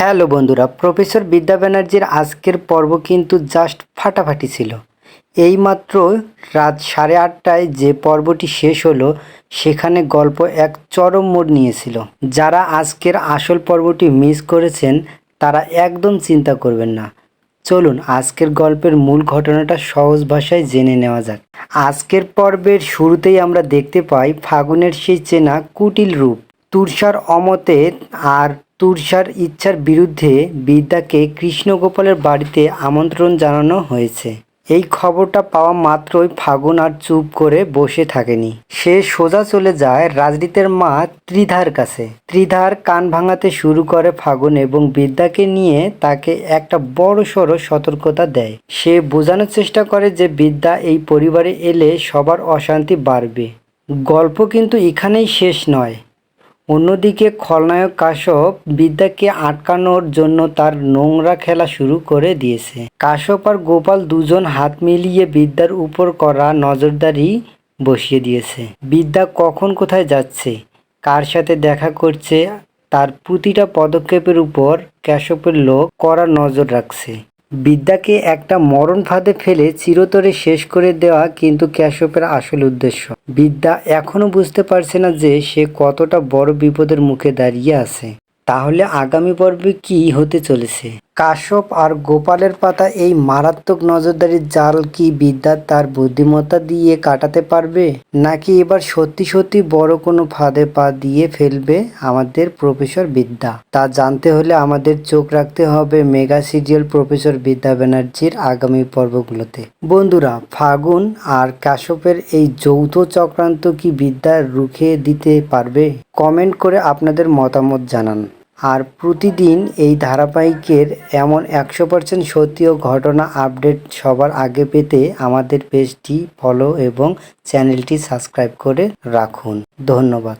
Hello বন্ধুরা, professor বিদ্যা ব্যানার্জির আজকের পর্ব কিন্তু জাস্ট ফাটাফাটি ছিল। এইমাত্র রাত 8:30টায় যে পর্বটি শেষ হলো সেখানে গল্প এক চরম মোড় নিয়েছিল। যারা আজকের আসল পর্বটি মিস করেছেন তারা একদম চিন্তা করবেন না। চলুন আজকের গল্পের মূল ঘটনাটা সহজ ভাষায় জেনে নেওয়া যাক। আজকের পর্বের শুরুতেই আমরা দেখতে পাই ফাগুনের সেই চেনা কুটিল রূপ। তুষার অমতে আর তুষার ইচ্ছার বিরুদ্ধে বিদ্যাকে কৃষ্ণগোপালের বাড়িতে আমন্ত্রণ জানানো হয়েছে। এই খবরটা পাওয়া মাত্রই ফাগুন আর চুপ করে বসে থাকেনি। সে সোজা চলে যায় রাজনীতের মা ত্রিধার কাছে। ত্রিধার কান ভাঙাতে শুরু করে ফাগুন এবং বিদ্যাকে নিয়ে তাকে একটা বড় সড়ো সতর্কতা দেয়। সে বোঝানোর চেষ্টা করে যে বিদ্যা এই পরিবারে এলে সবার অশান্তি বাড়বে। গল্প কিন্তু এখানেই শেষ নয়। অন্যদিকে খলনায়ক কাশ্যপ বিদ্যাকে আটকানোর জন্য তার নোংরা খেলা শুরু করে দিয়েছে। কাশ্যপ আর গোপাল দুজন হাত মিলিয়ে বিদ্যার উপর করা নজরদারি বসিয়ে দিয়েছে। বিদ্যা কখন কোথায় যাচ্ছে, কার সাথে দেখা করছে, তার প্রতিটা পদক্ষেপের উপর কাশ্যপের লোক কড়া নজর রাখছে। বিদ্যাকে একটা মরণ ফাঁদে ফেলে চিরতরে শেষ করে দেওয়া কিন্তু কাশ্যপের আসল উদ্দেশ্য। বিদ্যা এখনো বুঝতে পারছে না যে সে কতটা বড় বিপদের মুখে দাঁড়িয়ে আছে। তাহলে আগামী পর্বে কি হতে চলেছে? কাশ্যপ আর গোপালের পাতা এই মারাত্মক নজরদারির জাল কি বিদ্যা তার বুদ্ধিমত্তা দিয়ে কাটাতে পারবে, নাকি এবার সত্যি সত্যি বড় কোনো ফাঁদে পা দিয়ে ফেলবে আমাদের প্রফেসর বিদ্যা? তা জানতে হলে আমাদের চোখ রাখতে হবে মেগা সিরিয়াল প্রফেসর বিদ্যা ব্যানার্জির আগামী পর্বগুলোতে। বন্ধুরা, ফাগুন আর কাশ্যপের এই যৌথ চক্রান্ত কি বিদ্যা রুখে দিতে পারবে? কমেন্ট করে আপনাদের মতামত জানান। আর প্রতিদিন এই ধারাবাহিকের এমন 100% সত্যি ও ঘটনা আপডেট সবার আগে পেতে আমাদের পেজটি ফলো এবং চ্যানেলটি সাবস্ক্রাইব করে রাখুন। ধন্যবাদ।